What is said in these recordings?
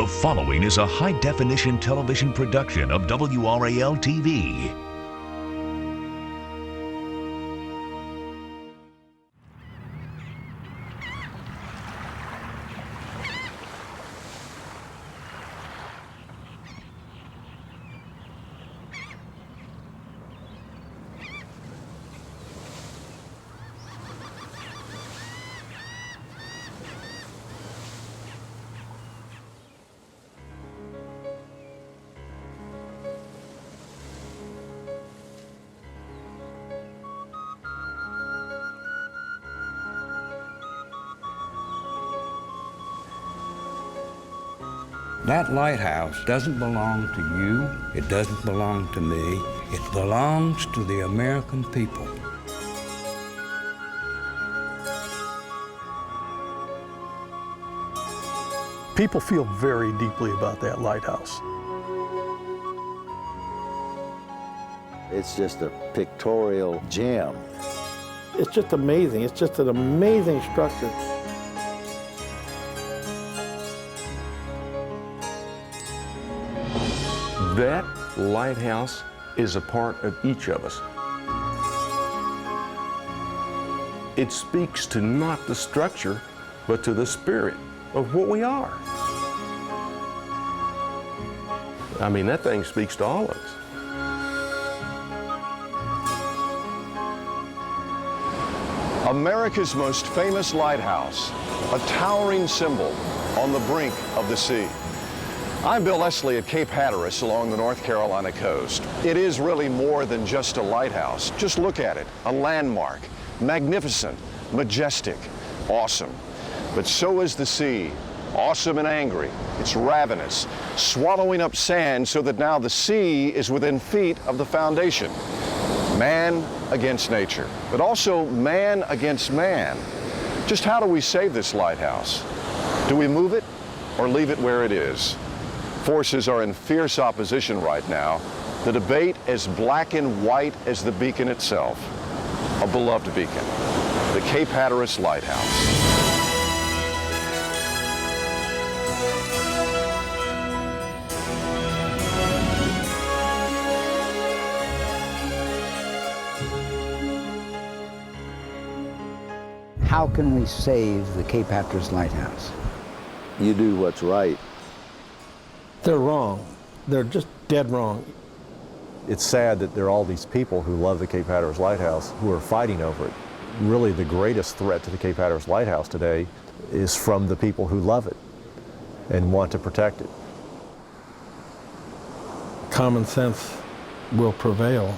The following is a high-definition television production of WRAL TV. That lighthouse doesn't belong to you, it doesn't belong to me, it belongs to the American people. People feel very deeply about that lighthouse. It's just a pictorial gem. It's just amazing. It's just an amazing structure. That lighthouse is a part of each of us. It speaks to not the structure, but to the spirit of what we are. I mean, that thing speaks to all of us. America's most famous lighthouse, a towering symbol on the brink of the sea. I'm Bill Leslie at Cape Hatteras along the North Carolina coast. It is really more than just a lighthouse. Just look at it, a landmark, magnificent, majestic, awesome. But so is the sea, awesome and angry. It's ravenous, swallowing up sand so that now the sea is within feet of the foundation. Man against nature, but also man against man. Just how do we save this lighthouse? Do we move it or leave it where it is? Forces are in fierce opposition right now. The debate as black and white as the beacon itself. A beloved beacon, the Cape Hatteras Lighthouse. How can we save the Cape Hatteras Lighthouse? You do what's right. They're wrong. They're just dead wrong. It's sad that there are all these people who love the Cape Hatteras Lighthouse who are fighting over it. Really, the greatest threat to the Cape Hatteras Lighthouse today is from the people who love it and want to protect it. Common sense will prevail.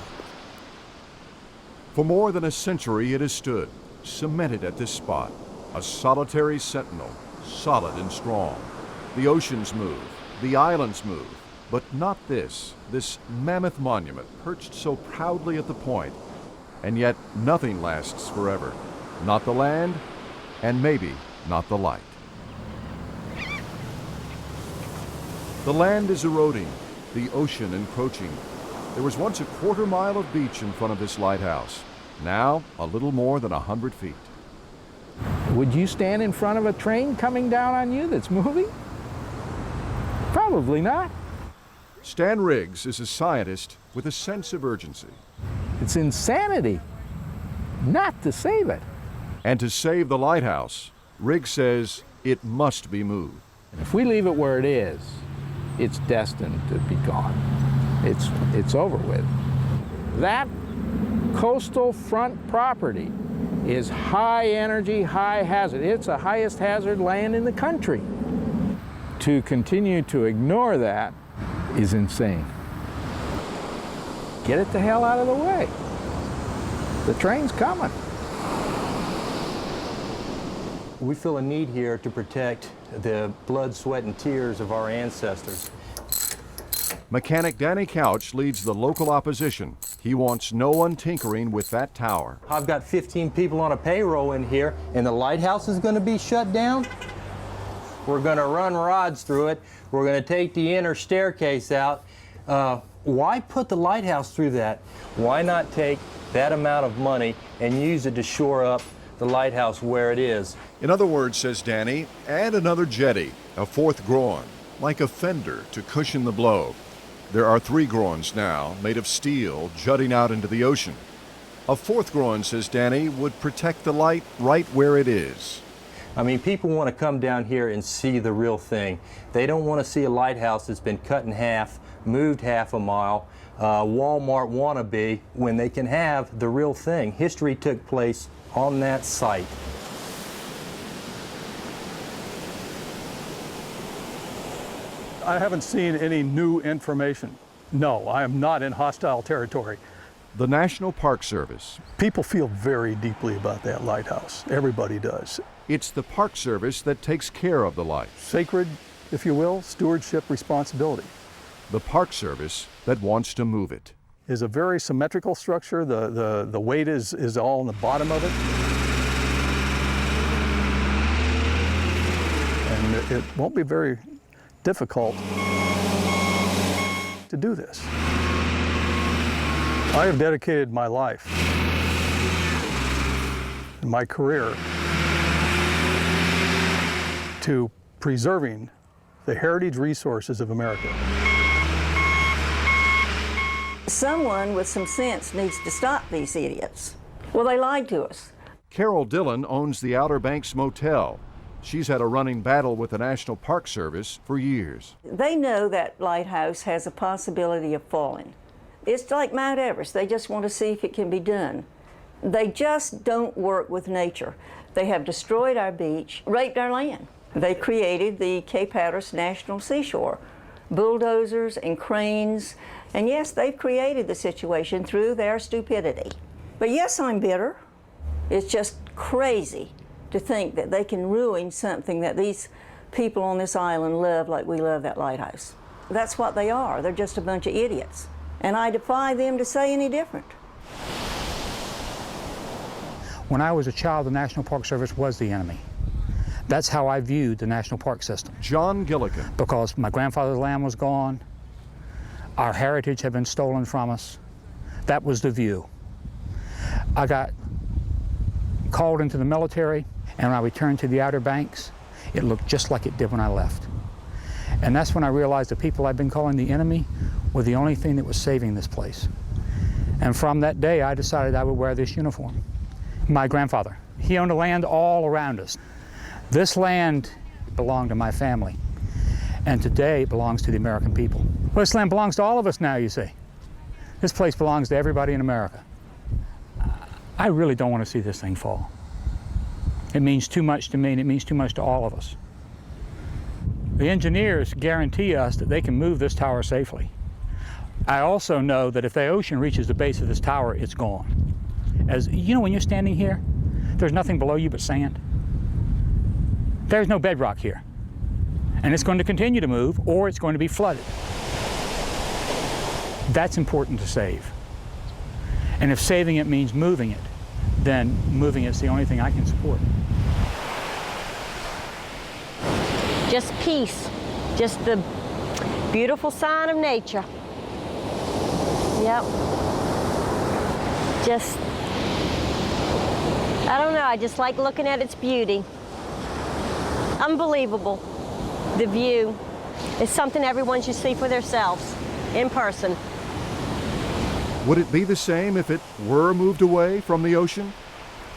For more than a century it has stood, cemented at this spot, a solitary sentinel, solid and strong. The oceans move, the islands move, but not this mammoth monument perched so proudly at the point. And yet nothing lasts forever. Not the land, and maybe not the light. The land is eroding, the ocean encroaching. There was once a quarter-mile of beach in front of this lighthouse. Now, a little more than 100 feet. Would you stand in front of a train coming down on you that's moving? Probably not. Stan Riggs is a scientist with a sense of urgency. It's insanity not to save it. And to save the lighthouse, Riggs says it must be moved. If we leave it where it is, it's destined to be gone. It's over with. That coastal front property is high energy, high hazard. It's the highest hazard land in the country. To continue to ignore that is insane. Get it the hell out of the way. The train's coming. We feel a need here to protect the blood, sweat, and tears of our ancestors. Mechanic Danny Couch leads the local opposition. He wants no one tinkering with that tower. I've got 15 people on a payroll in here, and the lighthouse is going to be shut down? We're going to run rods through it. We're going to take the inner staircase out. Why put the lighthouse through that? Why not take that amount of money and use it to shore up the lighthouse where it is? In other words, says Danny, add another jetty, a fourth groin. like a fender to cushion the blow. There are 3 groins now, made of steel, jutting out into the ocean. A 4th groin, says Danny, would protect the light right where it is. I mean, people want to come down here and see the real thing. They don't want to see a lighthouse that's been cut in half, moved half a mile, Walmart wannabe, when they can have the real thing. History took place on that site. I haven't seen any new information. No, I am not in hostile territory. The National Park Service. People feel very deeply about that lighthouse. Everybody does. It's the Park Service that takes care of the light. Sacred, if you will, stewardship responsibility. The Park Service that wants to move it. Is a very symmetrical structure. The weight is all in the bottom of it. And it won't be very difficult to do this. I have dedicated my life and my career to preserving the heritage resources of America. Someone with some sense needs to stop these idiots. Well, they lied to us. Carol Dillon owns the Outer Banks Motel. She's had a running battle with the National Park Service for years. They know that lighthouse has a possibility of falling. It's like Mount Everest. They just want to see if it can be done. They just don't work with nature. They have destroyed our beach, raped our land. They created the Cape Hatteras National Seashore, bulldozers and cranes, and yes, they've created the situation through their stupidity. But yes, I'm bitter. It's just crazy to think that they can ruin something that these people on this island love like we love that lighthouse. That's what they are. They're just a bunch of idiots. And I defy them to say any different. When I was a child, the National Park Service was the enemy. That's how I viewed the National Park System. John Gilligan. Because my grandfather's land was gone, our heritage had been stolen from us. That was the view. I got called into the military, and when I returned to the Outer Banks, it looked just like it did when I left. And that's when I realized the people I'd been calling the enemy were the only thing that was saving this place. And from that day, I decided I would wear this uniform. My grandfather, he owned a land all around us. This land belonged to my family, and today it belongs to the American people. Well, this land belongs to all of us now, you see. This place belongs to everybody in America. I really don't want to see this thing fall. It means too much to me, and it means too much to all of us. The engineers guarantee us that they can move this tower safely. I also know that if the ocean reaches the base of this tower, it's gone. As you know, when you're standing here, there's nothing below you but sand. There's no bedrock here. And it's going to continue to move, or it's going to be flooded. That's important to save. And if saving it means moving it, then moving it's the only thing I can support. Just peace, just the beautiful sign of nature. Yep. Just, I don't know, I just like looking at its beauty. Unbelievable. The view is something everyone should see for themselves, in person. Would it be the same if it were moved away from the ocean?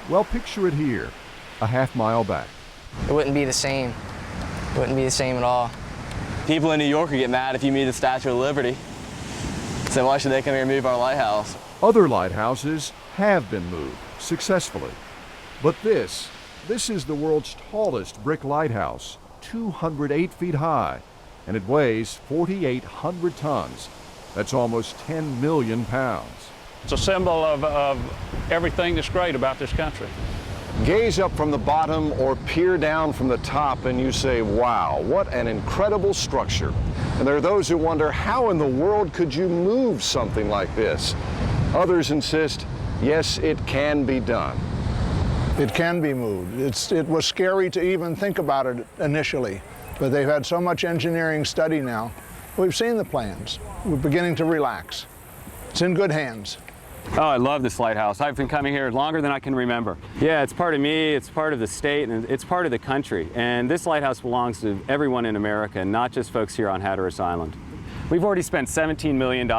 Well, picture it here, a half-mile back. It wouldn't be the same. It wouldn't be the same at all. People in New York would get mad if you moved the Statue of Liberty. So why should they come here and move our lighthouse? Other lighthouses have been moved successfully. But this is the world's tallest brick lighthouse, 208 feet high, and it weighs 4,800 tons. That's almost 10 million pounds. It's a symbol of everything that's great about this country. Gaze up from the bottom or peer down from the top and you say, wow, what an incredible structure. And there are those who wonder, how in the world could you move something like this? Others insist, yes, it can be done. It can be moved. It was scary to even think about it initially, but they've had so much engineering study now. We've seen the plans. We're beginning to relax. It's in good hands. Oh, I love this lighthouse. I've been coming here longer than I can remember. Yeah, it's part of me, it's part of the state, and it's part of the country. And this lighthouse belongs to everyone in America, not just folks here on Hatteras Island. We've already spent $17 million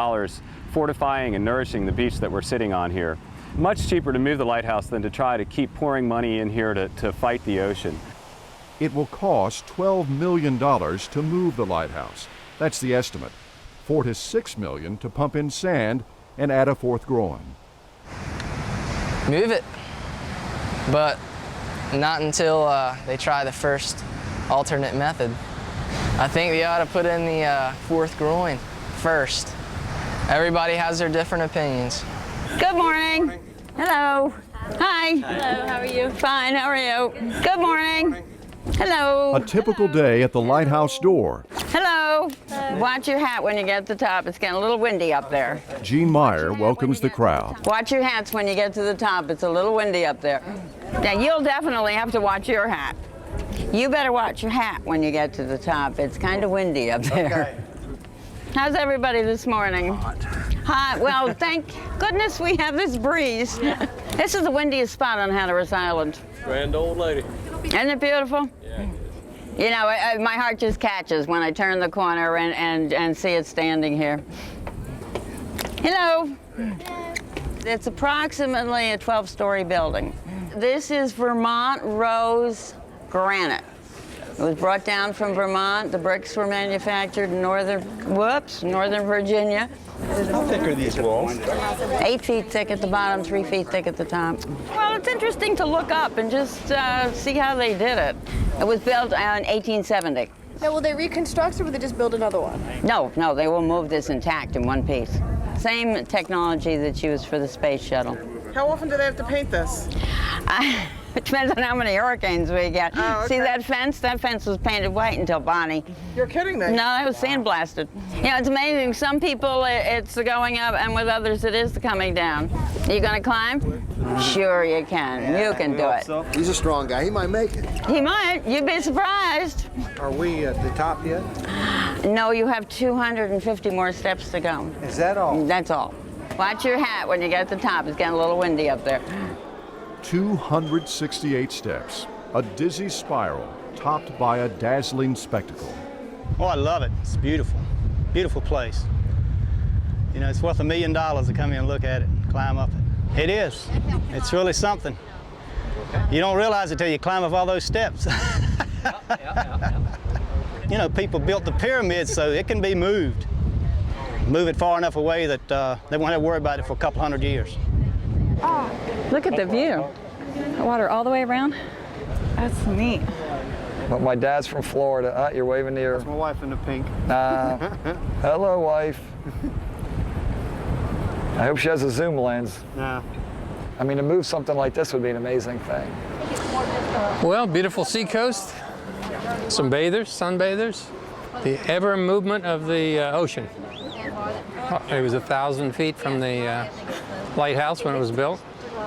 fortifying and nourishing the beach that we're sitting on here. Much cheaper to move the lighthouse than to try to keep pouring money in here to fight the ocean. It will cost $12 million to move the lighthouse. That's the estimate. $4 to $6 million to pump in sand and add a fourth groin. Move it, but not until they try the first alternate method. I think they ought to put in the fourth groin first. Everybody has their different opinions. Good morning. Hello. Hi. Hello, how are you? Fine, how are you? Good morning. Hello. A typical day at the lighthouse door. Hello. Watch your hat when you get to the top. It's getting a little windy up there. Gene Meyer welcomes the crowd. Watch your hats when you get to the top. It's a little windy up there. Now, you'll definitely have to watch your hat. You better watch your hat when you get to the top. It's kind of windy up there. Okay. How's everybody this morning? Hot. Well, thank goodness we have this breeze. This is the windiest spot on Hatteras Island. Grand old lady. Isn't it beautiful? Yeah, it is. You know, my heart just catches when I turn the corner and see it standing here. Hello. It's approximately a 12-story building. This is Vermont rose granite. It was brought down from Vermont. The bricks were manufactured in Northern Virginia. How thick are these walls? 8 feet thick at the bottom, 3 feet thick at the top. Well, it's interesting to look up and just see how they did it. It was built in 1870. Now, will they reconstruct or will they just build another one? No, they will move this intact in one piece. Same technology that's used for the space shuttle. How often do they have to paint this? It depends on how many hurricanes we get. Oh, okay. See that fence? That fence was painted white until Bonnie. You're kidding me? No, it was sandblasted. You know, it's amazing. Some people, it's going up, and with others, it is coming down. Are you going to climb? Sure you can. Yeah, you can do it. So. He's a strong guy. He might make it. He might. You'd be surprised. Are we at the top yet? No, you have 250 more steps to go. Is that all? That's all. Watch your hat when you get to the top. It's getting a little windy up there. 268 steps, a dizzy spiral topped by a dazzling spectacle. Oh, I love it. It's beautiful. Beautiful place. You know, it's worth $1 million to come in and look at it and climb up it. It is. It's really something. You don't realize it till you climb up all those steps. You know, people built the pyramids so it can be moved. Move it far enough away that they won't have to worry about it for a couple hundred years. Look at the view. Water all the way around. That's neat. Well, my dad's from Florida. You're waving to your... That's my wife in the pink. Hello, wife. I hope she has a zoom lens. Yeah. I mean, to move something like this would be an amazing thing. Well, beautiful seacoast, some bathers, sunbathers, the ever movement of the ocean. It was 1,000 feet from the lighthouse when it was built,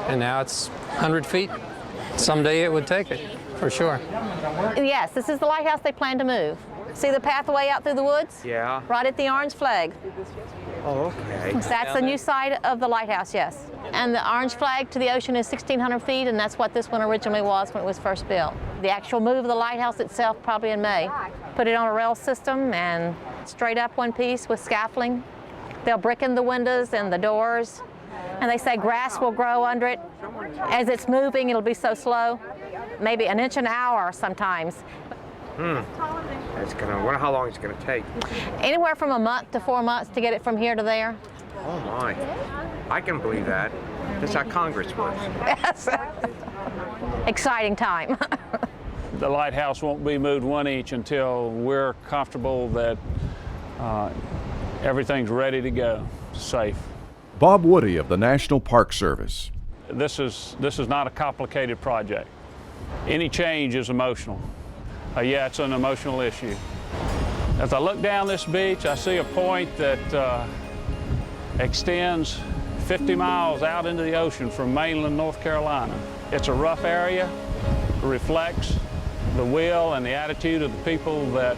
and now it's 100 feet. Someday it would take it, for sure. Yes, this is the lighthouse they plan to move. See the pathway out through the woods? Yeah. Right at the orange flag. Oh, okay. That's the new side of the lighthouse, yes. And the orange flag to the ocean is 1,600 feet, and that's what this one originally was when it was first built. The actual move of the lighthouse itself probably in May. Put it on a rail system and straight up one piece with scaffolding. They'll brick in the windows and the doors. And they say grass will grow under it. As it's moving, it'll be so slow, maybe an inch an hour sometimes. It's gonna. Wonder how long it's gonna take. Anywhere from a month to 4 months to get it from here to there. Oh my! I can believe that. That's how Congress works. Yes. Exciting time. The lighthouse won't be moved 1 inch until we're comfortable that everything's ready to go, safe. Bob Woody of the National Park Service. This is not a complicated project. Any change is emotional. Yeah, it's an emotional issue. As I look down this beach, I see a point that extends 50 miles out into the ocean from mainland North Carolina. It's a rough area. It reflects the will and the attitude of the people that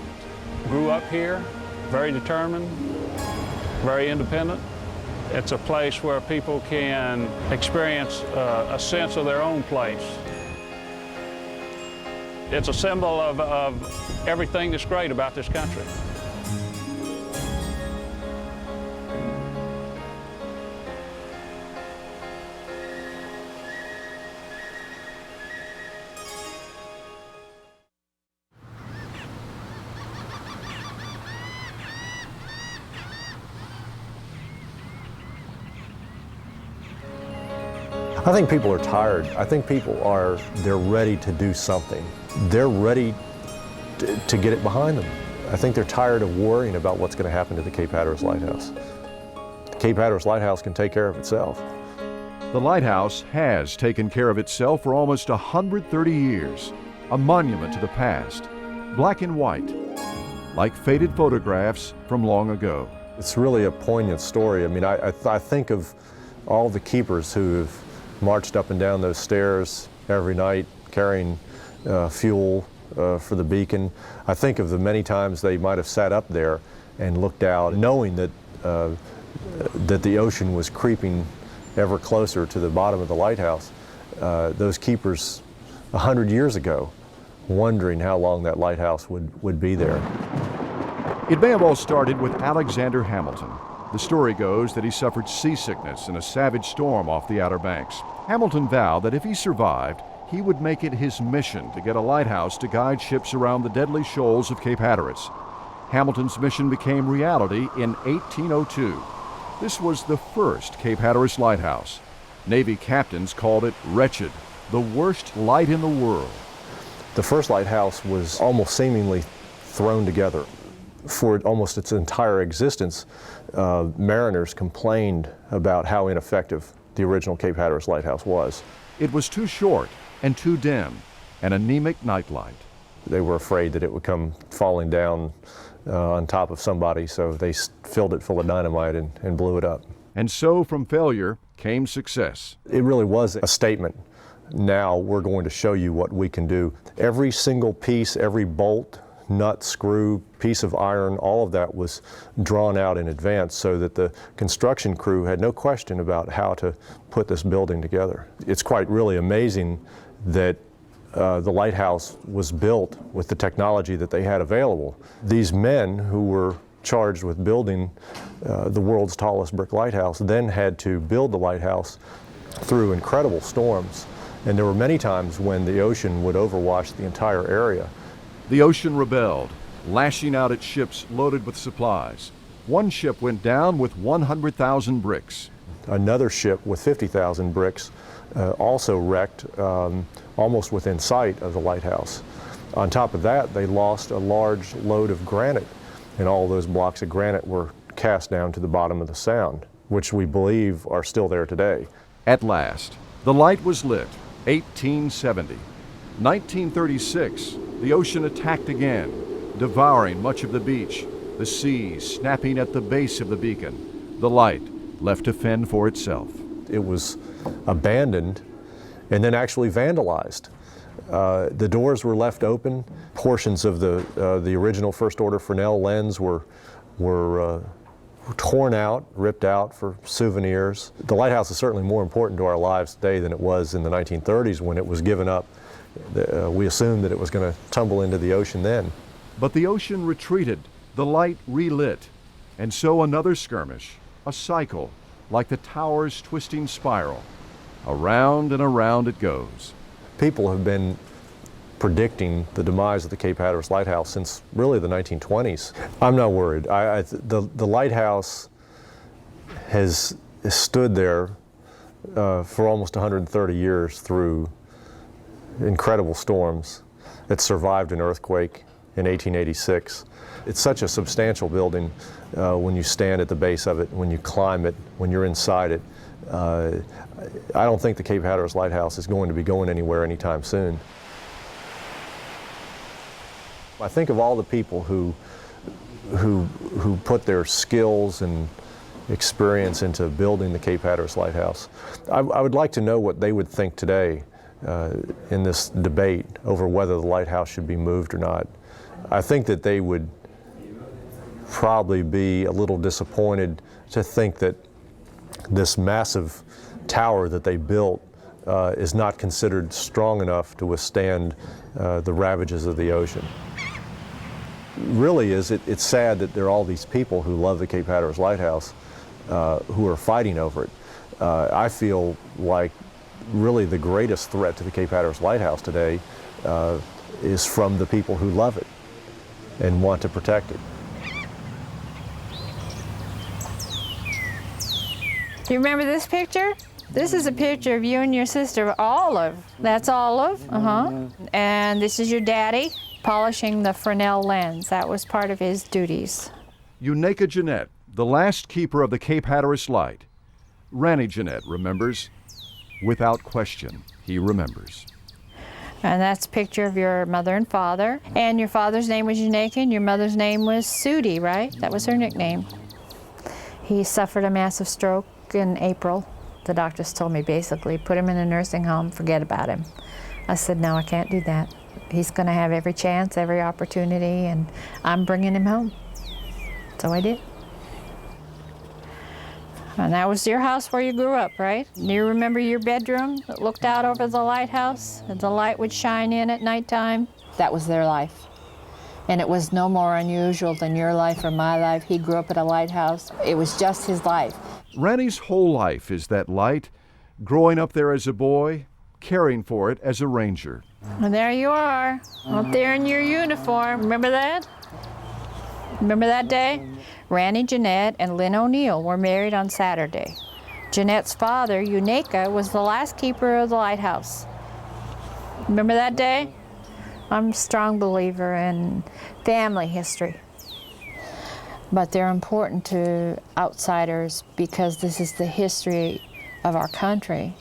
grew up here, very determined, very independent. It's a place where people can experience a sense of their own place. It's a symbol of everything that's great about this country. I think people are tired. I think they're ready to do something. They're ready to get it behind them. I think they're tired of worrying about what's going to happen to the Cape Hatteras Lighthouse. The Cape Hatteras Lighthouse can take care of itself. The lighthouse has taken care of itself for almost 130 years, a monument to the past, black and white, like faded photographs from long ago. It's really a poignant story. I mean, I think of all the keepers who have marched up and down those stairs every night carrying fuel for the beacon. I think of the many times they might have sat up there and looked out, knowing that the ocean was creeping ever closer to the bottom of the lighthouse. Those keepers 100 years ago, wondering how long that lighthouse would be there. It may have all started with Alexander Hamilton. The story goes that he suffered seasickness in a savage storm off the Outer Banks. Hamilton vowed that if he survived, he would make it his mission to get a lighthouse to guide ships around the deadly shoals of Cape Hatteras. Hamilton's mission became reality in 1802. This was the first Cape Hatteras lighthouse. Navy captains called it wretched, the worst light in the world. The first lighthouse was almost seemingly thrown together. For almost its entire existence, mariners complained about how ineffective the original Cape Hatteras Lighthouse was. It was too short and too dim, an anemic nightlight. They were afraid that it would come falling down on top of somebody, so they filled it full of dynamite and blew it up. And so from failure came success. It really was a statement. Now we're going to show you what we can do. Every single piece, every bolt, nut, screw, piece of iron, all of that was drawn out in advance so that the construction crew had no question about how to put this building together. It's quite really amazing that the lighthouse was built with the technology that they had available. These men who were charged with building the world's tallest brick lighthouse then had to build the lighthouse through incredible storms. And there were many times when the ocean would overwash the entire area. The ocean rebelled, lashing out at ships loaded with supplies. One ship went down with 100,000 bricks. Another ship with 50,000 bricks also wrecked almost within sight of the lighthouse. On top of that, they lost a large load of granite, and all those blocks of granite were cast down to the bottom of the Sound, which we believe are still there today. At last, the light was lit, 1870. 1936, the ocean attacked again, devouring much of the beach, the sea snapping at the base of the beacon. The light left to fend for itself. It was abandoned and then actually vandalized. The doors were left open. Portions of the original first order Fresnel lens were torn out, ripped out for souvenirs. The lighthouse is certainly more important to our lives today than it was in the 1930s when it was given up. We assumed that it was going to tumble into the ocean then. But the ocean retreated, the light relit, and so another skirmish, a cycle, like the tower's twisting spiral. Around and around it goes. People have been predicting the demise of the Cape Hatteras Lighthouse since really the 1920s. I'm not worried. The lighthouse has stood there for almost 130 years through incredible storms. It survived an earthquake in 1886. It's such a substantial building when you stand at the base of it, when you climb it, when you're inside it. I don't think the Cape Hatteras Lighthouse is going to be going anywhere anytime soon. I think of all the people who put their skills and experience into building the Cape Hatteras Lighthouse. I would like to know what they would think today in this debate over whether the lighthouse should be moved or not. I think that they would probably be a little disappointed to think that this massive tower that they built is not considered strong enough to withstand the ravages of the ocean. Really, it's sad that there are all these people who love the Cape Hatteras Lighthouse who are fighting over it. I feel like really the greatest threat to the Cape Hatteras Lighthouse today is from the people who love it and want to protect it. Do you remember this picture? This is a picture of you and your sister, Olive. That's Olive, And this is your daddy polishing the Fresnel lens. That was part of his duties. Uneka Jeanette, the last keeper of the Cape Hatteras Light. Ranny Jeanette remembers. Without question, he remembers. And that's a picture of your mother and father. And your father's name was Uneka, and your mother's name was Sudie, right? That was her nickname. He suffered a massive stroke in April. The doctors told me basically, put him in a nursing home, forget about him. I said, no, I can't do that. He's going to have every chance, every opportunity, and I'm bringing him home. So I did. And that was your house where you grew up, right? Do you remember your bedroom that looked out over the lighthouse and the light would shine in at nighttime? That was their life. And it was no more unusual than your life or my life. He grew up at a lighthouse. It was just his life. Ranny's whole life is that light, growing up there as a boy, caring for it as a ranger. And there you are, up there in your uniform. Remember that? Remember that day? Ranny Jeanette and Lynn O'Neill were married on Saturday. Jeanette's father, Uneka, was the last keeper of the lighthouse. Remember that day? I'm a strong believer in family history. But they're important to outsiders because this is the history of our country.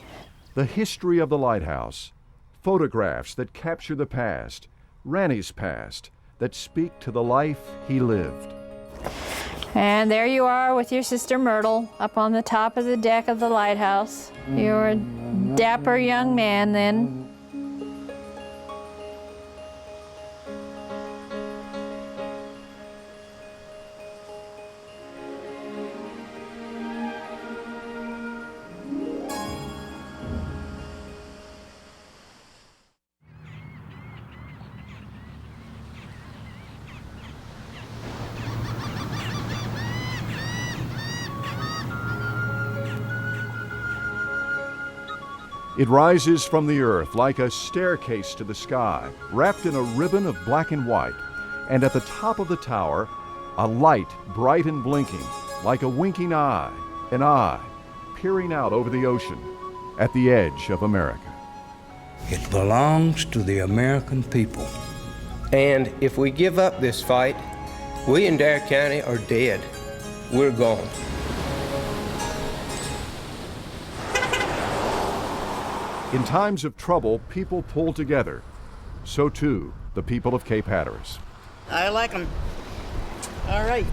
The history of the lighthouse. Photographs that capture the past, Ranny's past, that speak to the life he lived. And there you are with your sister Myrtle up on the top of the deck of the lighthouse. You're a dapper young man then. It rises from the earth like a staircase to the sky, wrapped in a ribbon of black and white. And at the top of the tower, a light bright and blinking, like a winking eye, an eye peering out over the ocean at the edge of America. It belongs to the American people. And if we give up this fight, we in Dare County are dead. We're gone. In times of trouble, people pull together. So too, the people of Cape Hatteras. I like them. All right.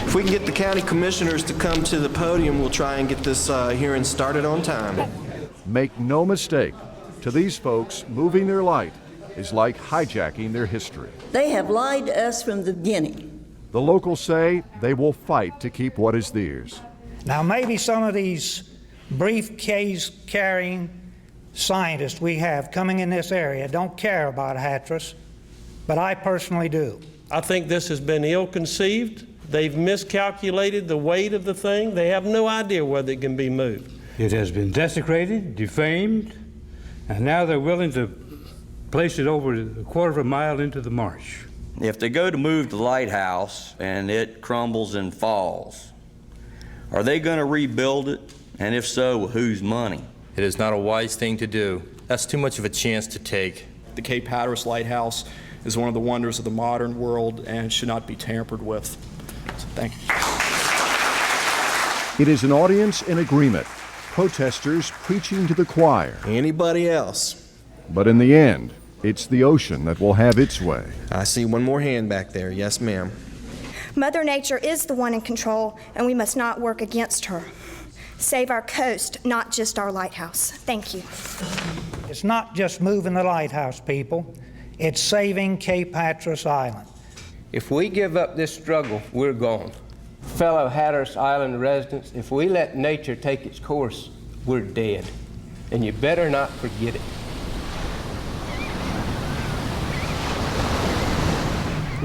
If we can get the county commissioners to come to the podium, we'll try and get this hearing started on time. Make no mistake, to these folks, moving their light is like hijacking their history. They have lied to us from the beginning. The locals say they will fight to keep what is theirs. Now, maybe some of these briefcase-carrying scientists we have coming in this area don't care about Hatteras, but I personally do. I think this has been ill-conceived. They've miscalculated the weight of the thing. They have no idea whether it can be moved. It has been desecrated, defamed, and now they're willing to place it over a quarter of a mile into the marsh. If they go to move the lighthouse and it crumbles and falls, are they going to rebuild it? And if so, with whose money? It is not a wise thing to do. That's too much of a chance to take. The Cape Hatteras Lighthouse is one of the wonders of the modern world and should not be tampered with. So thank you. It is an audience in agreement, protesters preaching to the choir. Anybody else? But in the end, it's the ocean that will have its way. I see one more hand back there. Yes, ma'am. Mother Nature is the one in control, and we must not work against her. Save our coast, not just our lighthouse. Thank you. It's not just moving the lighthouse, people. It's saving Cape Hatteras Island. If we give up this struggle, we're gone. Fellow Hatteras Island residents, if we let nature take its course, we're dead. And you better not forget it.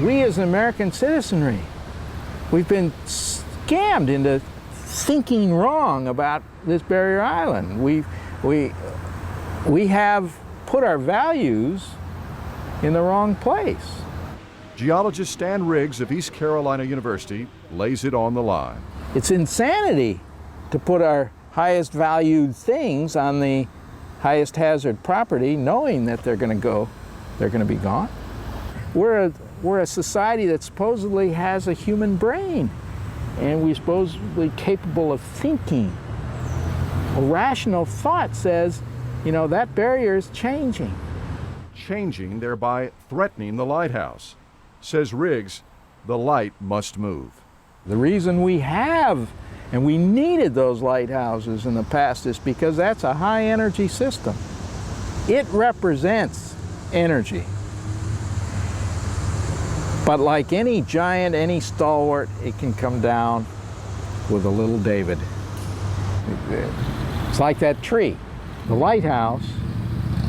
We as an American citizenry, we've been scammed into thinking wrong about this barrier island. We have put our values in the wrong place. Geologist Stan Riggs of East Carolina University lays it on the line. It's insanity to put our highest valued things on the highest hazard property knowing that they're going to be gone. We're a society that supposedly has a human brain, and we're supposedly capable of thinking. A rational thought says, you know, that barrier is changing. Changing, thereby threatening the lighthouse. Says Riggs, the light must move. The reason we have and we needed those lighthouses in the past is because that's a high energy system. It represents energy. But like any giant, any stalwart, it can come down with a little David. It's like that tree. The lighthouse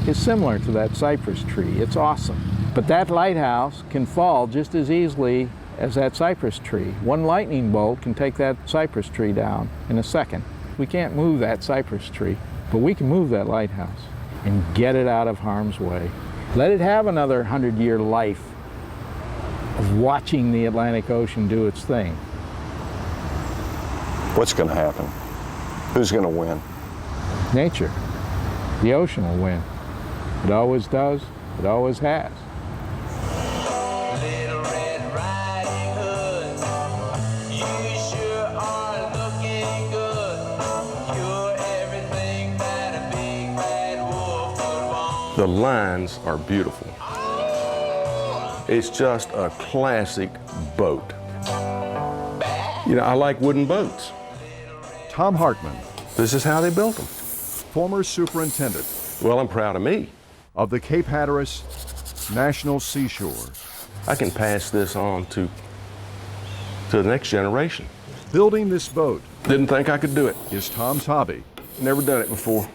is similar to that cypress tree. It's awesome. But that lighthouse can fall just as easily as that cypress tree. One lightning bolt can take that cypress tree down in a second. We can't move that cypress tree, but we can move that lighthouse and get it out of harm's way. Let it have another 100-year life of watching the Atlantic Ocean do its thing. What's going to happen? Who's going to win? Nature. The ocean will win. It always does. It always has. The lines are beautiful. It's just a classic boat. You know, I like wooden boats. Tom Hartman. This is how they built them. Former superintendent. Well, I'm proud of me. Of the Cape Hatteras National Seashore. I can pass this on to the next generation. Building this boat. Didn't think I could do it. Is Tom's hobby. Never done it before.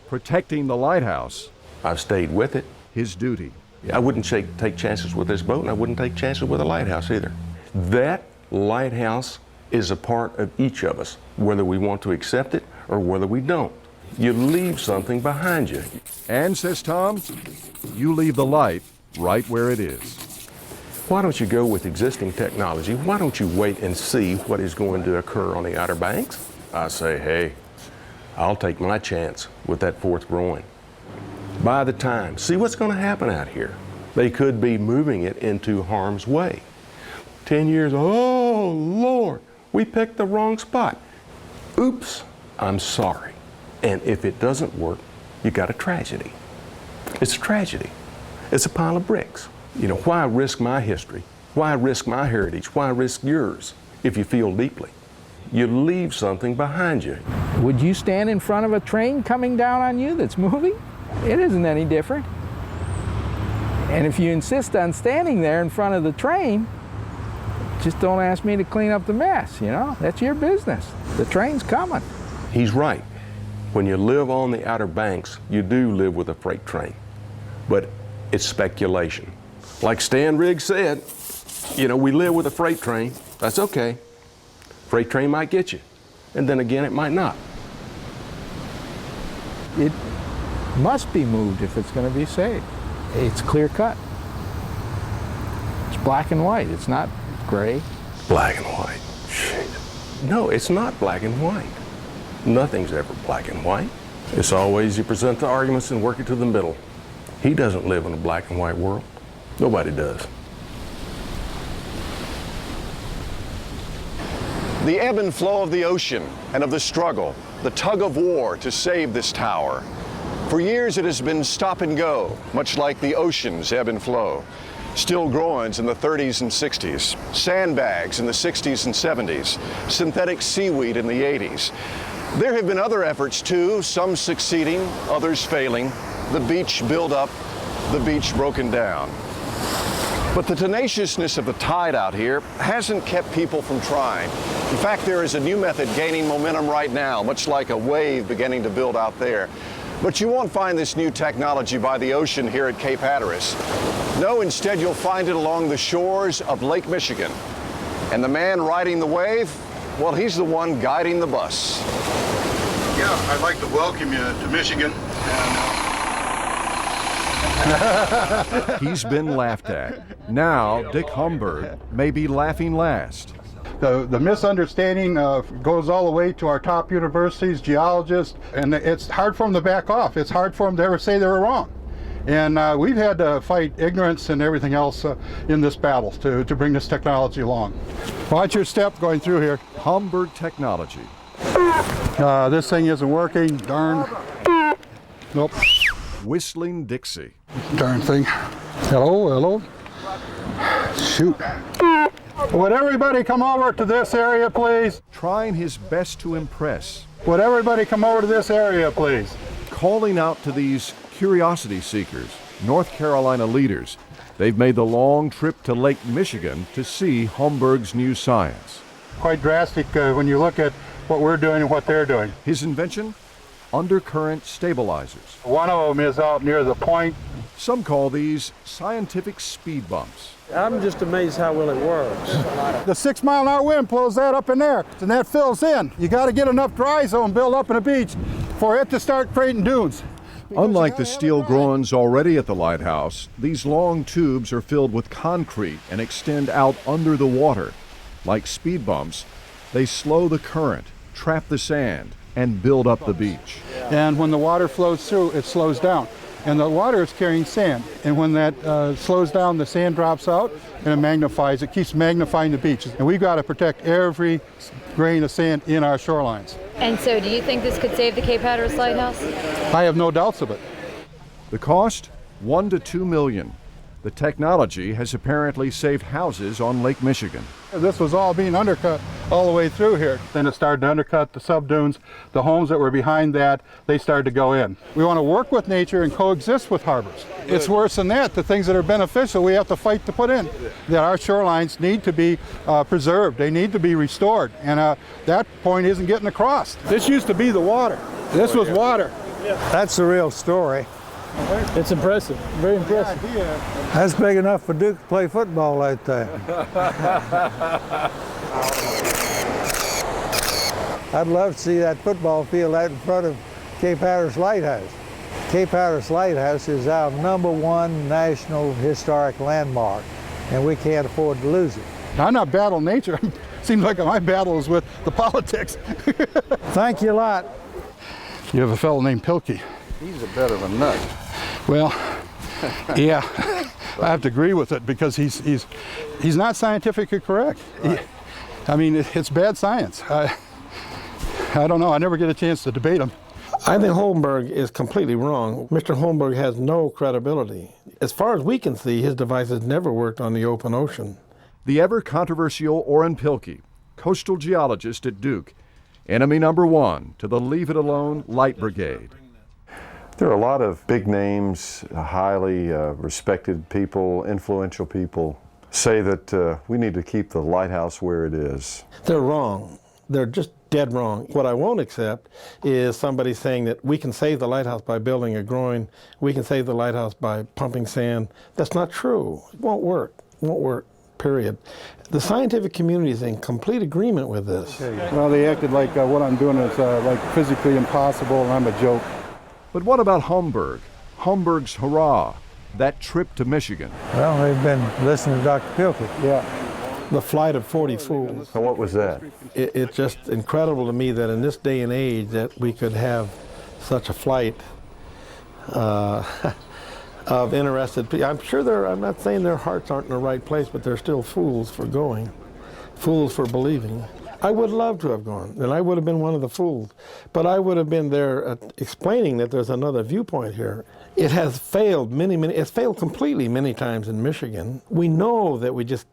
Protecting the lighthouse. I've stayed with it. His duty. I wouldn't take chances with this boat, and I wouldn't take chances with a lighthouse either. That lighthouse is a part of each of us, whether we want to accept it or whether we don't. You leave something behind you. And, says Tom, you leave the light right where it is. Why don't you go with existing technology? Why don't you wait and see what is going to occur on the Outer Banks? I say, hey, I'll take my chance with that fourth groin. By the time, see what's going to happen out here. They could be moving it into harm's way. 10 years, oh Lord, we picked the wrong spot. Oops, I'm sorry. And if it doesn't work, you got a tragedy. It's a tragedy. It's a pile of bricks. You know, why risk my history? Why risk my heritage? Why risk yours if you feel deeply? You leave something behind you. Would you stand in front of a train coming down on you that's moving? It isn't any different. And if you insist on standing there in front of the train, just don't ask me to clean up the mess, you know? That's your business. The train's coming. He's right. When you live on the Outer Banks, you do live with a freight train. But it's speculation. Like Stan Riggs said, you know, we live with a freight train. That's okay. Freight train might get you. And then again, it might not. It must be moved if it's going to be saved. It's clear cut. It's black and white. It's not gray. Black and white. Shit. No, it's not black and white. Nothing's ever black and white. It's always you present the arguments and work it to the middle. He doesn't live in a black and white world. Nobody does. The ebb and flow of the ocean and of the struggle, the tug of war to save this tower. For years it has been stop and go, much like the ocean's ebb and flow. Still groins in the 30s and 60s, sandbags in the 60s and 70s, synthetic seaweed in the 80s. There have been other efforts too, some succeeding, others failing. The beach built up, the beach broken down. But the tenaciousness of the tide out here hasn't kept people from trying. In fact, there is a new method gaining momentum right now, much like a wave beginning to build out there. But you won't find this new technology by the ocean here at Cape Hatteras. No, instead you'll find it along the shores of Lake Michigan. And the man riding the wave, well, he's the one guiding the bus. Yeah, I'd like to welcome you to Michigan. He's been laughed at. Now, Dick Humberg may be laughing last. The misunderstanding goes all the way to our top universities, geologists, and it's hard for them to back off. It's hard for them to ever say they were wrong. And we've had to fight ignorance and everything else in this battle to bring this technology along. Watch your step going through here. Humberg technology. This thing isn't working, darn. Nope. Whistling Dixie. Darn thing. Hello, hello. Shoot. Would everybody come over to this area, please? Trying his best to impress. Would everybody come over to this area, please? Calling out to these curiosity seekers, North Carolina leaders. They've made the long trip to Lake Michigan to see Humberg's new science. Quite drastic when you look at what we're doing and what they're doing. His invention? Undercurrent stabilizers. One of them is out near the point. Some call these scientific speed bumps. I'm just amazed how well it works. The 6-mile-an-hour wind pulls that up in there, and that fills in. You got to get enough dry zone built up in a beach for it to start creating dunes. Unlike the steel groins already at the lighthouse, these long tubes are filled with concrete and extend out under the water. Like speed bumps, they slow the current, trap the sand, and build up the beach. And when the water flows through, it slows down. And the water is carrying sand. And when that slows down, the sand drops out and it magnifies. It keeps magnifying the beaches. And we've got to protect every grain of sand in our shorelines. And so do you think this could save the Cape Hatteras Lighthouse? I have no doubts of it. The cost? $1 to $2 million. The technology has apparently saved houses on Lake Michigan. This was all being undercut all the way through here. Then it started to undercut the subdunes. The homes that were behind that, they started to go in. We want to work with nature and coexist with harbors. It's worse than that. The things that are beneficial, we have to fight to put in. That our shorelines need to be preserved. They need to be restored. And that point isn't getting across. This used to be the water. This was water. That's the real story. It's impressive, very impressive. That's big enough for Duke to play football out there. I'd love to see that football field out in front of Cape Hatteras Lighthouse. Cape Hatteras Lighthouse is our #1 national historic landmark, and we can't afford to lose it. I'm not battling nature. Seems like my battle is with the politics. Thank you a lot. You have a fellow named Pilkey. He's a bit of a nut. Well, yeah, I have to agree with it because he's not scientifically correct. I mean, it's bad science. I don't know. I never get a chance to debate him. I think Holmberg is completely wrong. Mr. Holmberg has no credibility. As far as we can see, his device has never worked on the open ocean. The ever-controversial Orrin Pilkey, coastal geologist at Duke, enemy #1 to the Leave It Alone Light Brigade. There are a lot of big names, highly respected people, influential people, say that we need to keep the lighthouse where it is. They're wrong. They're just dead wrong. What I won't accept is somebody saying that we can save the lighthouse by building a groin, we can save the lighthouse by pumping sand. That's not true. It won't work. It won't work, period. The scientific community is in complete agreement with this. Well, they acted like what I'm doing is like physically impossible and I'm a joke. But what about Humberg? Humberg's hurrah, that trip to Michigan. Well, they've been listening to Dr. Pilkey. Yeah. The flight of 40 fools. So what was that? It's just incredible to me that in this day and age that we could have such a flight of interested people. I'm sure I'm not saying their hearts aren't in the right place, but they're still fools for going, fools for believing. I would love to have gone, and I would have been one of the fools. But I would have been there explaining that there's another viewpoint here. It has failed it's failed completely many times in Michigan. We know that we just,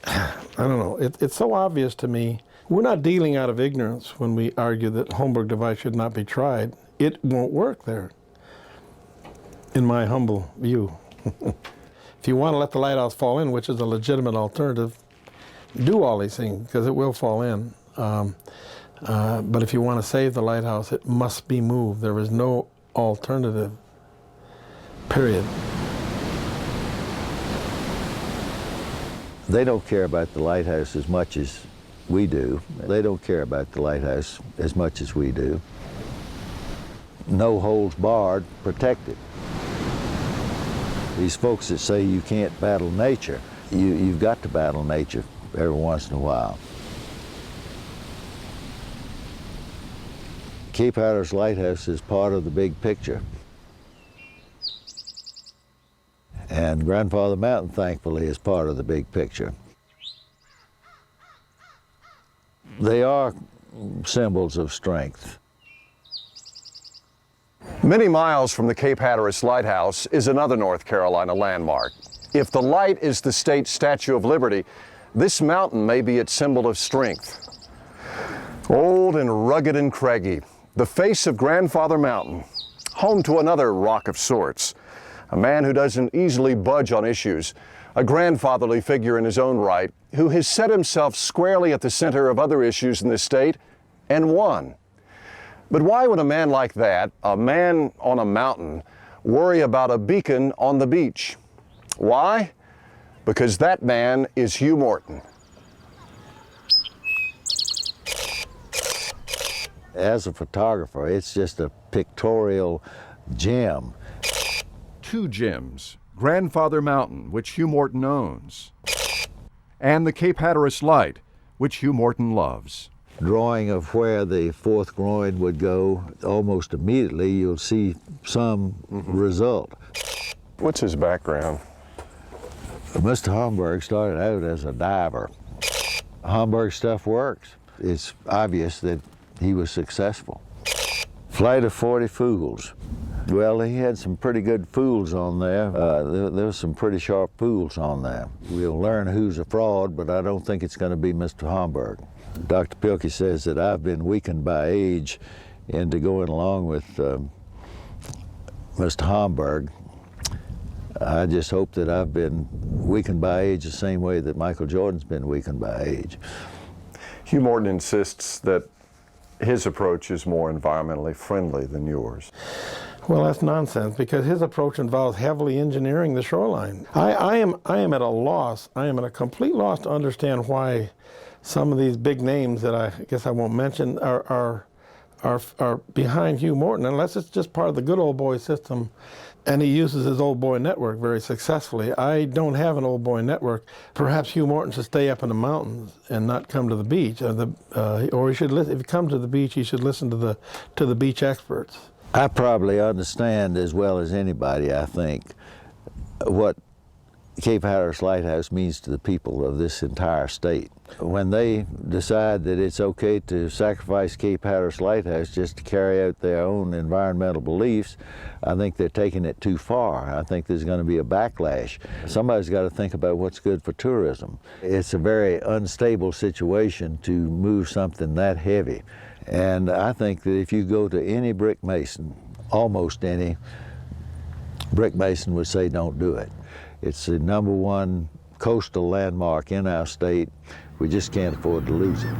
I don't know, it's so obvious to me. We're not dealing out of ignorance when we argue that Holmberg device should not be tried. It won't work there, in my humble view. If you want to let the lighthouse fall in, which is a legitimate alternative, do all these things, because it will fall in. But if you want to save the lighthouse, it must be moved. There is no alternative, period. They don't care about the lighthouse as much as we do. They don't care about the lighthouse as much as we do. No holds barred, protected. These folks that say you can't battle nature, you've got to battle nature every once in a while. Cape Hatteras Lighthouse is part of the big picture. And Grandfather Mountain, thankfully, is part of the big picture. They are symbols of strength. Many miles from the Cape Hatteras Lighthouse is another North Carolina landmark. If the light is the state's Statue of Liberty, this mountain may be its symbol of strength. Old and rugged and craggy, the face of Grandfather Mountain, home to another rock of sorts, a man who doesn't easily budge on issues, a grandfatherly figure in his own right, who has set himself squarely at the center of other issues in this state and won. But why would a man like that, a man on a mountain, worry about a beacon on the beach? Why? Because that man is Hugh Morton. As a photographer, it's just a pictorial gem. Two gems, Grandfather Mountain, which Hugh Morton owns, and the Cape Hatteras Light, which Hugh Morton loves. Drawing of where the fourth groin would go, almost immediately you'll see some result. What's his background? Mr. Homburg started out as a diver. Homburg stuff works. It's obvious that he was successful. Flight of 40 fools. Well, he had some pretty good fools on there. There was some pretty sharp fools on there. We'll learn who's a fraud, but I don't think it's going to be Mr. Homburg. Dr. Pilkey says that I've been weakened by age into going along with Mr. Homburg. I just hope that I've been weakened by age the same way that Michael Jordan's been weakened by age. Hugh Morton insists that his approach is more environmentally friendly than yours. Well, that's nonsense, because his approach involves heavily engineering the shoreline. I am at a loss, I am at a complete loss to understand why some of these big names that I guess I won't mention are behind Hugh Morton, unless it's just part of the good old boy system, and he uses his old boy network very successfully. I don't have an old boy network. Perhaps Hugh Morton should stay up in the mountains and not come to the beach, or he should listen. If he comes to the beach, he should listen to the beach experts. I probably understand as well as anybody, I think, what Cape Hatteras Lighthouse means to the people of this entire state. When they decide that it's okay to sacrifice Cape Hatteras Lighthouse just to carry out their own environmental beliefs, I think they're taking it too far. I think there's going to be a backlash. Somebody's got to think about what's good for tourism. It's a very unstable situation to move something that heavy. And I think that if you go to any brick mason, almost any brick mason would say don't do it. It's the #1 coastal landmark in our state. We just can't afford to lose it.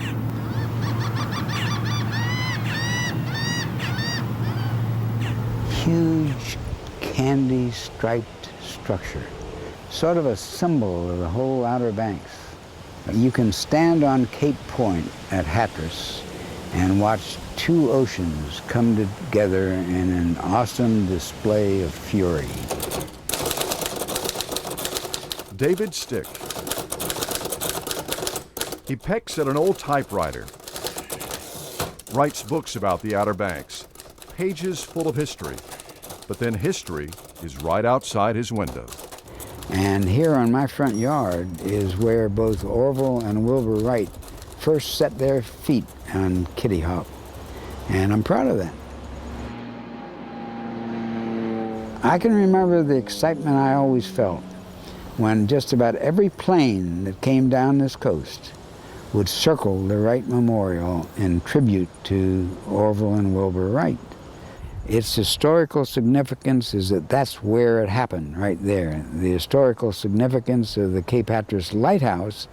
Huge candy-striped structure, sort of a symbol of the whole Outer Banks. You can stand on Cape Point at Hatteras and watch two oceans come together in an awesome display of fury. David Stick. He pecks at an old typewriter, writes books about the Outer Banks, pages full of history, but then history is right outside his window. And here on my front yard is where both Orville and Wilbur Wright first set their feet on Kitty Hawk, and I'm proud of that. I can remember the excitement I always felt when just about every plane that came down this coast would circle the Wright Memorial in tribute to Orville and Wilbur Wright. Its historical significance is that that's where it happened, right there. The historical significance of the Cape Hatteras Lighthouse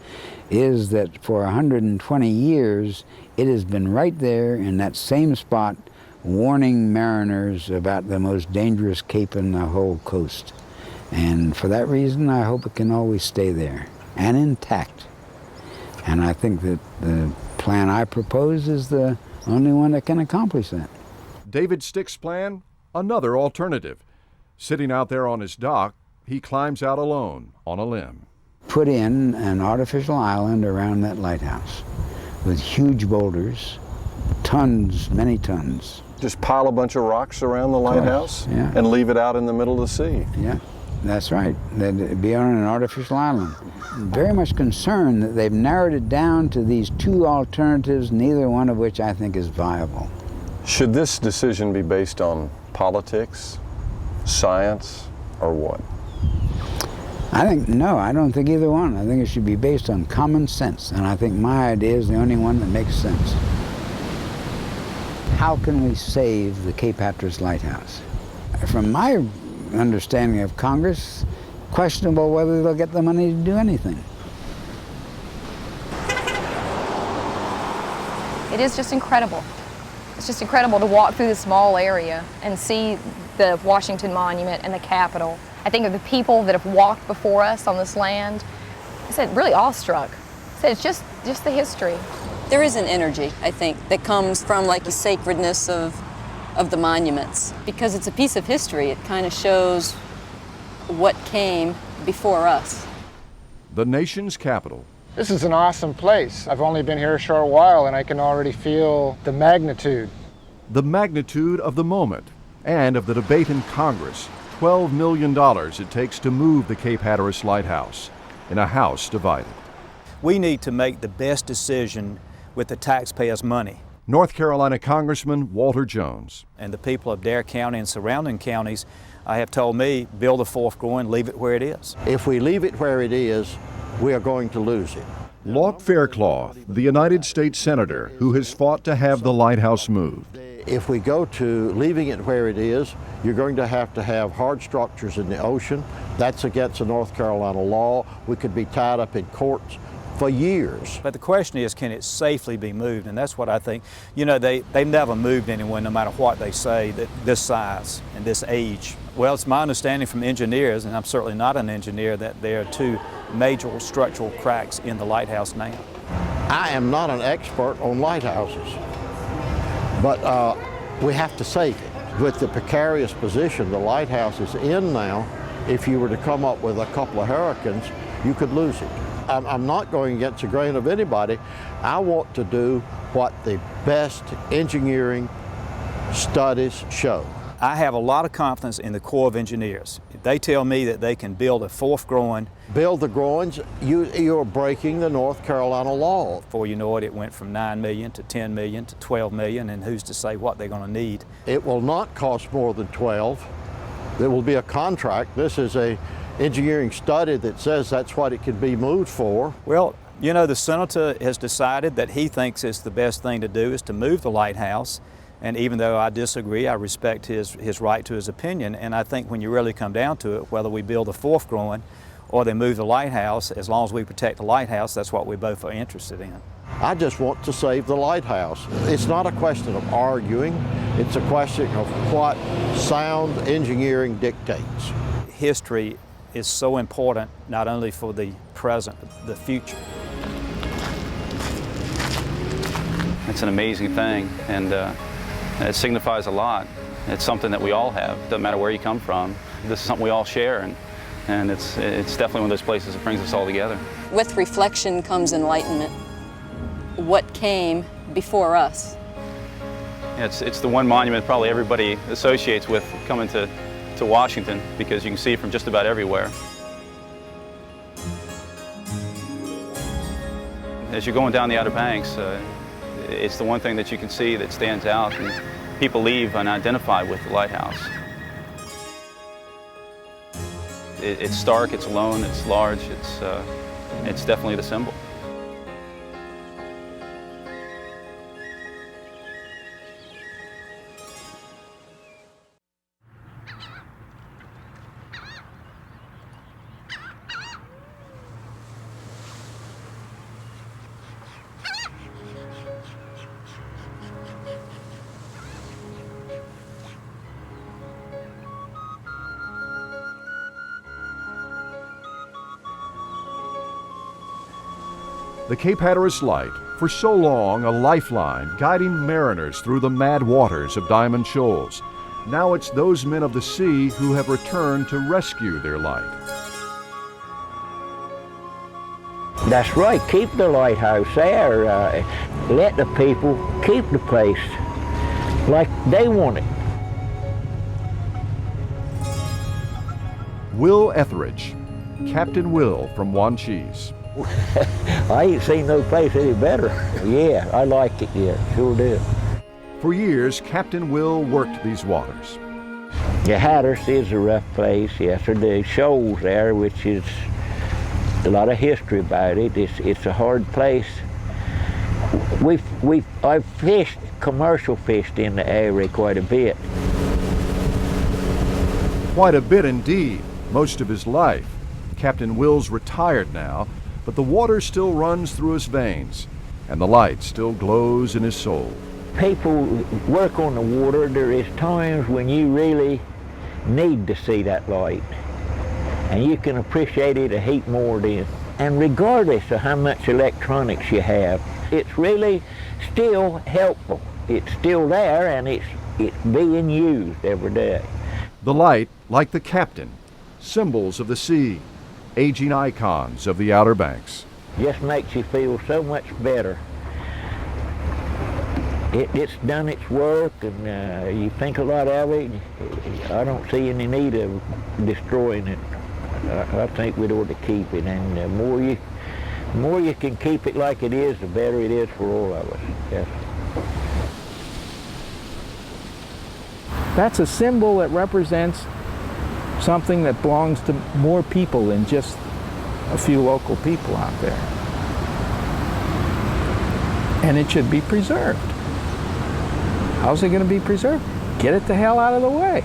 is that for 120 years it has been right there in that same spot, warning mariners about the most dangerous cape in the whole coast. And for that reason, I hope it can always stay there and intact. And I think that the plan I propose is the only one that can accomplish that. David Stick's plan, another alternative. Sitting out there on his dock, he climbs out alone on a limb. Put in an artificial island around that lighthouse with huge boulders, tons, many tons. Just pile a bunch of rocks around the lighthouse yeah. and leave it out in the middle of the sea. Yeah, that's right. They'd be on an artificial island. I'm very much concerned that they've narrowed it down to these two alternatives, neither one of which I think is viable. Should this decision be based on politics, science, or what? I think, no, I don't think either one. I think it should be based on common sense, and I think my idea is the only one that makes sense. How can we save the Cape Hatteras Lighthouse? From my understanding of Congress, questionable whether they'll get the money to do anything. It is just incredible. It's just incredible to walk through this small area and see the Washington Monument and the Capitol. I think of the people that have walked before us on this land. I said, really awestruck. I said, it's just the history. There is an energy, I think, that comes from like the sacredness of the monuments. Because it's a piece of history, it kind of shows what came before us. The nation's capital. This is an awesome place. I've only been here a short while and I can already feel the magnitude. The magnitude of the moment and of the debate in Congress. $12 million it takes to move the Cape Hatteras Lighthouse in a house divided. We need to make the best decision with the taxpayers' money. North Carolina Congressman Walter Jones. And the people of Dare County and surrounding counties have told me, build a fourth groin, leave it where it is. If we leave it where it is, we are going to lose it. Locke Faircloth, the United States Senator who has fought to have the lighthouse moved. If we go to leaving it where it is, you're going to have hard structures in the ocean. That's against the North Carolina law. We could be tied up in courts for years. But the question is, can it safely be moved? And that's what I think. You know, they've never moved anyone, no matter what they say, that this size and this age. Well, it's my understanding from engineers, and I'm certainly not an engineer, that there are two major structural cracks in the lighthouse now. I am not an expert on lighthouses, but we have to save it. With the precarious position the lighthouse is in now, if you were to come up with a couple of hurricanes, you could lose it. I'm not going against the grain of anybody. I want to do what the best engineering studies show. I have a lot of confidence in the Corps of Engineers. If they tell me that they can build a fourth groin. Build the groins, you're breaking the North Carolina law. Before you know it, it went from 9 million to 10 million to 12 million, and who's to say what they're going to need? It will not cost more than 12. There will be a contract. This is a engineering study that says that's what it could be moved for. Well, you know, the senator has decided that he thinks it's the best thing to do is to move the lighthouse. And even though I disagree, I respect his right to his opinion. And I think when you really come down to it, whether we build a fourth groin or they move the lighthouse, as long as we protect the lighthouse, that's what we both are interested in. I just want to save the lighthouse. It's not a question of arguing. It's a question of what sound engineering dictates. History is so important, not only for the present, but the future. It's an amazing thing, and it signifies a lot. It's something that we all have. Doesn't matter where you come from. This is something we all share, and it's definitely one of those places that brings us all together. With reflection comes enlightenment. What came before us? It's the one monument probably everybody associates with coming to Washington, because you can see it from just about everywhere. As you're going down the Outer Banks, it's the one thing that you can see that stands out, and people leave unidentified with the lighthouse. It's stark, it's alone, it's large, it's definitely the symbol. The Cape Hatteras Light, for so long a lifeline guiding mariners through the mad waters of Diamond Shoals. Now it's those men of the sea who have returned to rescue their light. That's right, keep the lighthouse there. Let the people keep the place like they want it. Will Etheridge, Captain Will from Wanchese. I ain't seen no place any better. Yeah, I like it, yeah, sure do. For years, Captain Will worked these waters. Yeah, Hatteras is a rough place, yes, there's shoals there, which is a lot of history about it. It's a hard place. I've fished, commercial fished in the area quite a bit. Quite a bit indeed, most of his life. Captain Will's retired now, but the water still runs through his veins, and the light still glows in his soul. People work on the water. There is times when you really need to see that light, and you can appreciate it a heap more then. And regardless of how much electronics you have, it's really still helpful. It's still there, and it's being used every day. The light, like the captain, symbols of the sea, aging icons of the Outer Banks. Just makes you feel so much better. It's done its work, and you think a lot of it. I don't see any need of destroying it. I think we'd ought to keep it, and the more you can keep it like it is, the better it is for all of us. Yes. That's a symbol that represents something that belongs to more people than just a few local people out there. And it should be preserved. How's it going to be preserved? Get it the hell out of the way.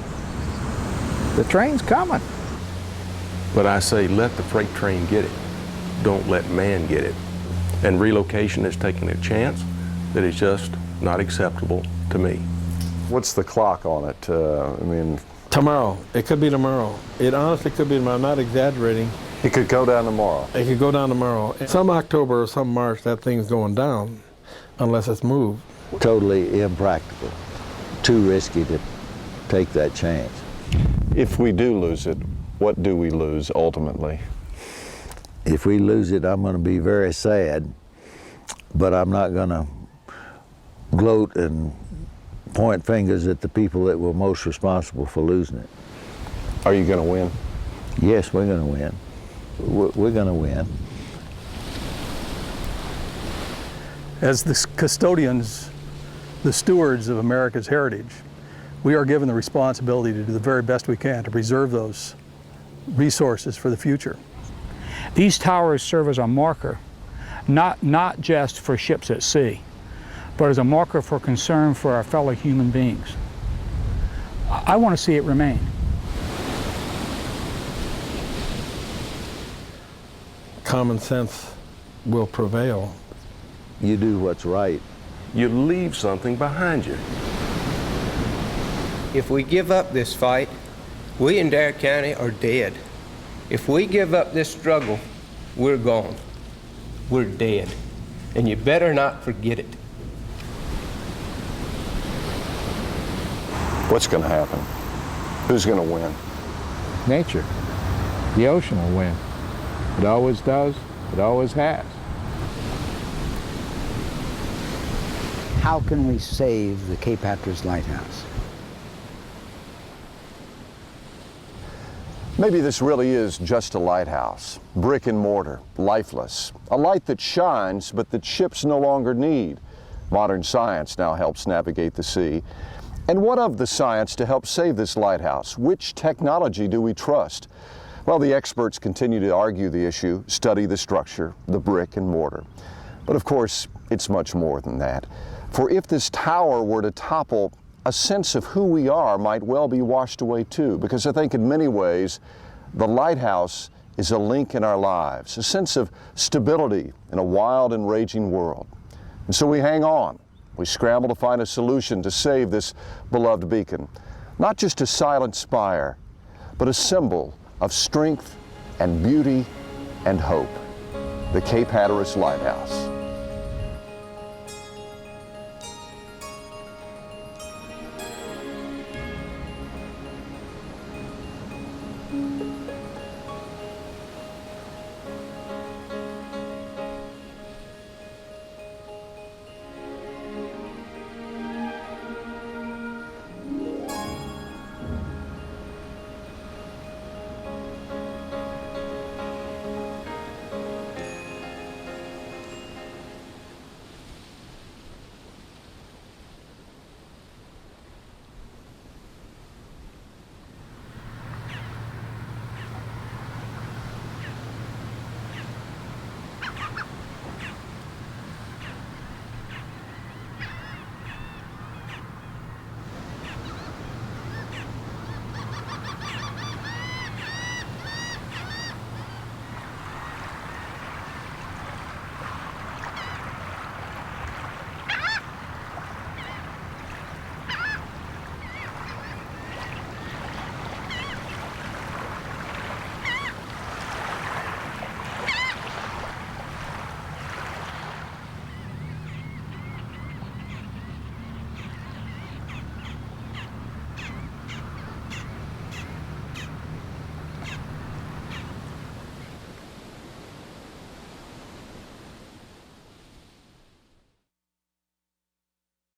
The train's coming. But I say let the freight train get it. Don't let man get it. And relocation is taking a chance that is just not acceptable to me. What's the clock on it? I mean, tomorrow. It could be tomorrow. It honestly could be tomorrow. I'm not exaggerating. It could go down tomorrow. It could go down tomorrow. Some October or some March, that thing's going down unless it's moved. Totally impractical. Too risky to take that chance. If we do lose it, what do we lose ultimately? If we lose it, I'm going to be very sad, but I'm not going to gloat and point fingers at the people that were most responsible for losing it. Are you going to win? Yes, we're going to win. We're going to win. As the custodians, the stewards of America's heritage, we are given the responsibility to do the very best we can to preserve those resources for the future. These towers serve as a marker, not just for ships at sea, but as a marker for concern for our fellow human beings. I want to see it remain. Common sense will prevail. You do what's right. You leave something behind you. If we give up this fight, we in Dare County are dead. If we give up this struggle, we're gone. We're dead. And you better not forget it. What's going to happen? Who's going to win? Nature. The ocean will win. It always does. It always has. How can we save the Cape Hatteras Lighthouse? Maybe this really is just a lighthouse, brick and mortar, lifeless. A light that shines, but that ships no longer need. Modern science now helps navigate the sea. And what of the science to help save this lighthouse? Which technology do we trust? Well, the experts continue to argue the issue, study the structure, the brick and mortar. But of course, it's much more than that. For if this tower were to topple, a sense of who we are might well be washed away too, because I think in many ways, the lighthouse is a link in our lives, a sense of stability in a wild and raging world. And so we hang on. We scramble to find a solution to save this beloved beacon, not just a silent spire, but a symbol of strength and beauty and hope. the Cape Hatteras Lighthouse.